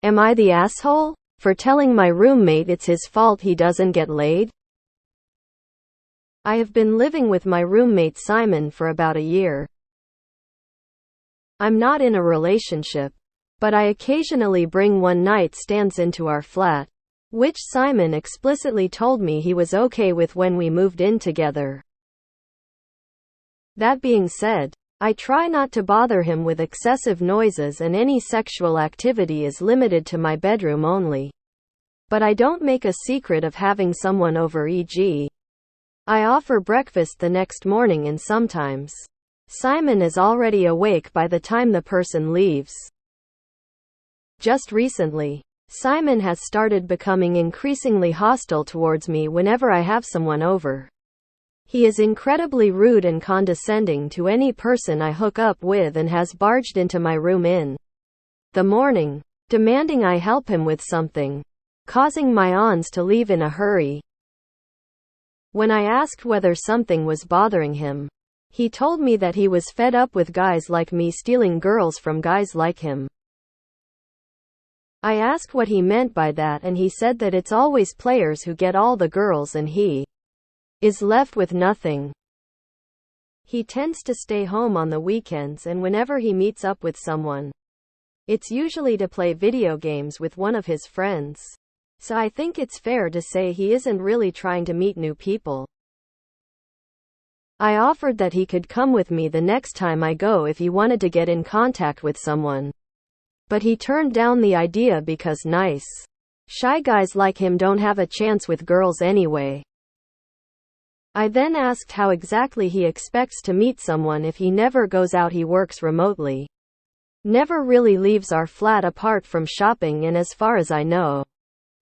Am I the asshole for telling my roommate it's his fault he doesn't get laid? I have been living with my roommate Simon for about a year. I'm not in a relationship, but I occasionally bring one-night stands into our flat, which Simon explicitly told me he was okay with when we moved in together. That being said, I try not to bother him with excessive noises, and any sexual activity is limited to my bedroom only. But I don't make a secret of having someone over, e.g. I offer breakfast the next morning, and sometimes Simon is already awake by the time the person leaves. Just recently, Simon has started becoming increasingly hostile towards me whenever I have someone over. He is incredibly rude and condescending to any person I hook up with, and has barged into my room in the morning, demanding I help him with something, causing my aunts to leave in a hurry. When I asked whether something was bothering him, he told me that he was fed up with guys like me stealing girls from guys like him. I asked what he meant by that, and he said that it's always players who get all the girls and he is left with nothing. He tends to stay home on the weekends, and whenever he meets up with someone, it's usually to play video games with one of his friends. So I think it's fair to say he isn't really trying to meet new people. I offered that he could come with me the next time I go if he wanted to get in contact with someone, but he turned down the idea because nice, shy guys like him don't have a chance with girls anyway. I then asked how exactly he expects to meet someone if he never goes out. He works remotely, never really leaves our flat apart from shopping, and as far as I know,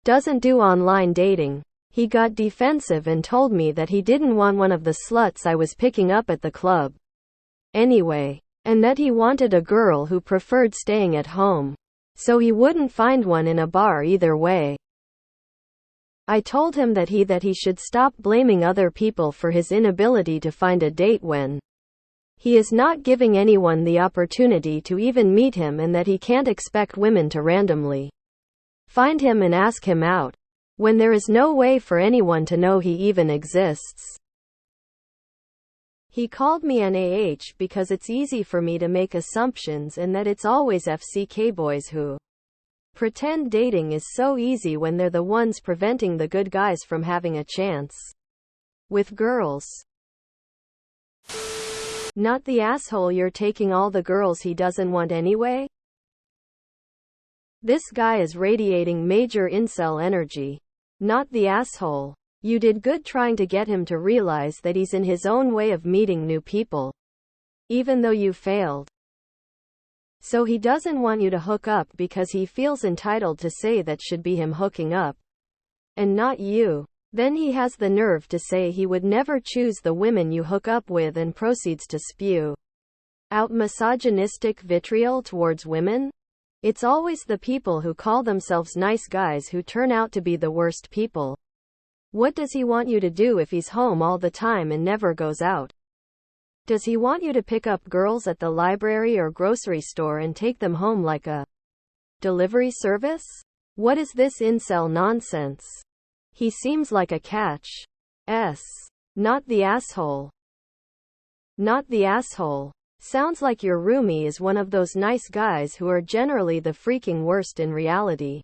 doesn't do online dating. He got defensive and told me that he didn't want one of the sluts I was picking up at the club anyway, and that he wanted a girl who preferred staying at home, so he wouldn't find one in a bar either way. I told him that he should stop blaming other people for his inability to find a date when he is not giving anyone the opportunity to even meet him, and that he can't expect women to randomly find him and ask him out when there is no way for anyone to know he even exists. He called me an AH because it's easy for me to make assumptions, and that it's always FCK boys who pretend dating is so easy when they're the ones preventing the good guys from having a chance with girls. Not the asshole, you're taking all the girls he doesn't want anyway? This guy is radiating major incel energy. Not the asshole. You did good trying to get him to realize that he's in his own way of meeting new people, even though you failed. So he doesn't want you to hook up because he feels entitled to say that should be him hooking up, and not you. Then he has the nerve to say he would never choose the women you hook up with, and proceeds to spew out misogynistic vitriol towards women. It's always the people who call themselves nice guys who turn out to be the worst people. What does he want you to do if he's home all the time and never goes out? Does he want you to pick up girls at the library or grocery store and take them home like a delivery service? What is this incel nonsense? He seems like a catch. Not the asshole. Not the asshole. Sounds like your roomie is one of those nice guys who are generally the freaking worst in reality.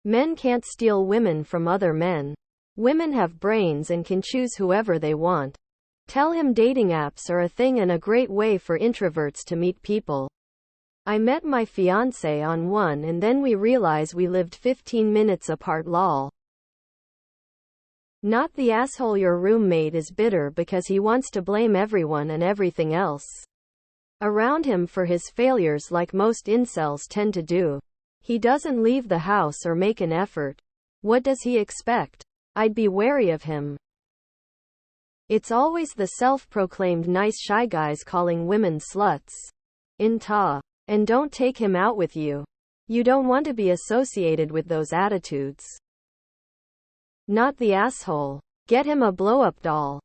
Men can't steal women from other men. Women have brains and can choose whoever they want. Tell him dating apps are a thing and a great way for introverts to meet people. I met my fiancé on one, and then we realized we lived 15 minutes apart. Lol. Not the asshole, your roommate is bitter because he wants to blame everyone and everything else around him for his failures, like most incels tend to do. He doesn't leave the house or make an effort. What does he expect? I'd be wary of him. It's always the self-proclaimed nice shy guys calling women sluts. And don't take him out with you. You don't want to be associated with those attitudes. Not the asshole. Get him a blow-up doll.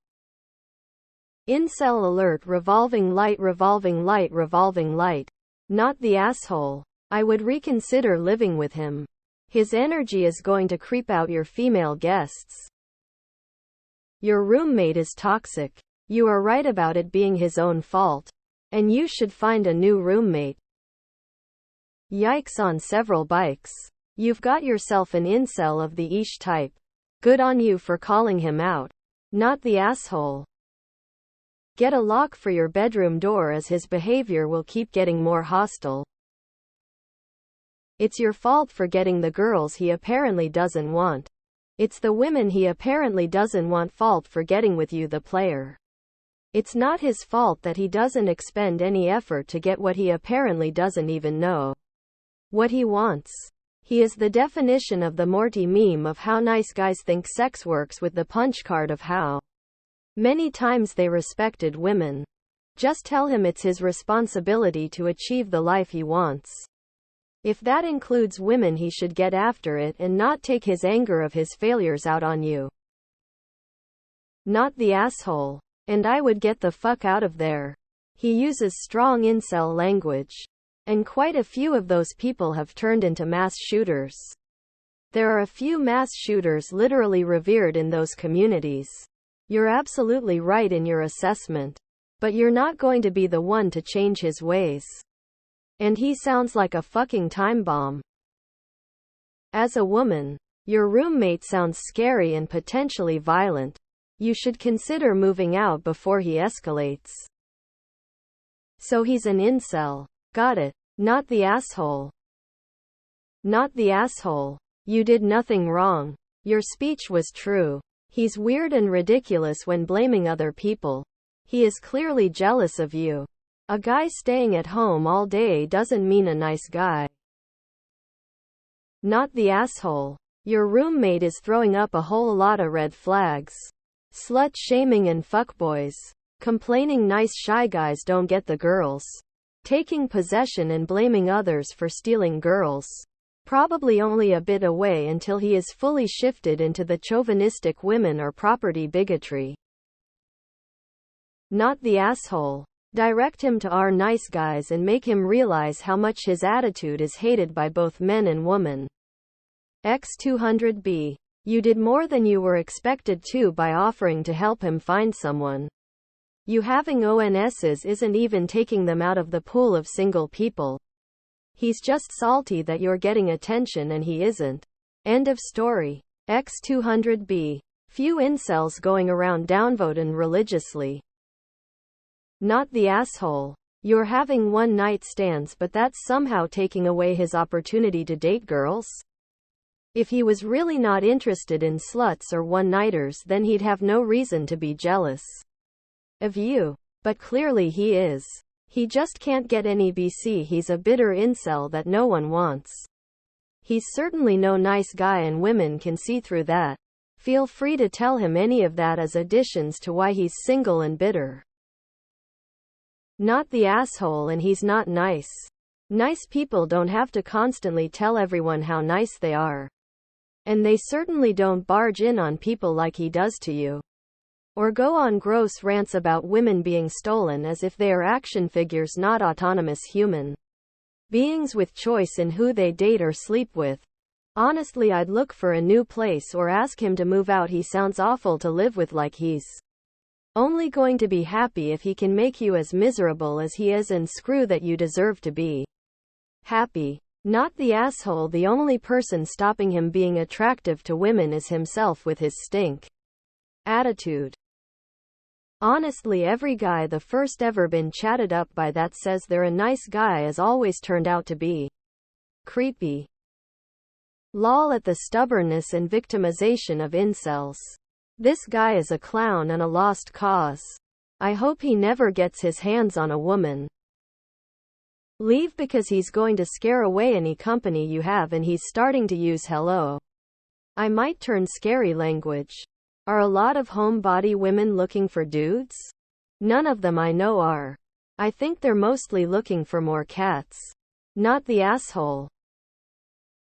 Incel alert, revolving light, revolving light, revolving light. Not the asshole. I would reconsider living with him. His energy is going to creep out your female guests. Your roommate is toxic. You are right about it being his own fault. And you should find a new roommate. Yikes on several bikes. You've got yourself an incel of the ish type. Good on you for calling him out. Not the asshole. Get a lock for your bedroom door as his behavior will keep getting more hostile. It's your fault for getting the girls he apparently doesn't want. It's the women he apparently doesn't want fault for getting with you, the player. It's not his fault that he doesn't expend any effort to get what he apparently doesn't even know what he wants. He is the definition of the Morty meme of how nice guys think sex works, with the punch card of how many times they respected women. Just tell him it's his responsibility to achieve the life he wants. If that includes women, he should get after it and not take his anger of his failures out on you. Not the asshole. And I would get the fuck out of there. He uses strong incel language. And quite a few of those people have turned into mass shooters. There are a few mass shooters literally revered in those communities. You're absolutely right in your assessment. But you're not going to be the one to change his ways. And he sounds like a fucking time bomb. As a woman, your roommate sounds scary and potentially violent. You should consider moving out before he escalates. So he's an incel. Got it. Not the asshole. Not the asshole. You did nothing wrong. Your speech was true. He's weird and ridiculous when blaming other people. He is clearly jealous of you. A guy staying at home all day doesn't mean a nice guy. Not the asshole. Your roommate is throwing up a whole lot of red flags. Slut shaming and fuckboys. Complaining nice shy guys don't get the girls. Taking possession and blaming others for stealing girls. Probably only a bit away until he is fully shifted into the chauvinistic women or property bigotry. Not the asshole. Direct him to our nice guys and make him realize how much his attitude is hated by both men and women. X200B. You did more than you were expected to by offering to help him find someone. You having ONSs isn't even taking them out of the pool of single people. He's just salty that you're getting attention and he isn't. End of story. X200B. Few incels going around downvoting religiously. Not the asshole. You're having one night stands, but that's somehow taking away his opportunity to date girls? If he was really not interested in sluts or one-nighters, then he'd have no reason to be jealous of you. But clearly he is. He just can't get any BC. He's a bitter incel that no one wants. He's certainly no nice guy and women can see through that. Feel free to tell him any of that as additions to why he's single and bitter. Not the asshole, and he's not nice. Nice people don't have to constantly tell everyone how nice they are. And they certainly don't barge in on people like he does to you. Or go on gross rants about women being stolen as if they are action figures, not autonomous human beings with choice in who they date or sleep with. Honestly, I'd look for a new place or ask him to move out. He sounds awful to live with, like he's only going to be happy if he can make you as miserable as he is, and screw that, you deserve to be happy. Not the asshole. The only person stopping him being attractive to women is himself with his stink attitude. Honestly, every guy the first ever been chatted up by that says they're a nice guy has always turned out to be creepy. Lol at the stubbornness and victimization of incels. This guy is a clown and a lost cause. I hope he never gets his hands on a woman. Leave, because he's going to scare away any company you have, and he's starting to use hello. I might turn scary language. Are a lot of homebody women looking for dudes? None of them I know are. I think they're mostly looking for more cats. Not the asshole.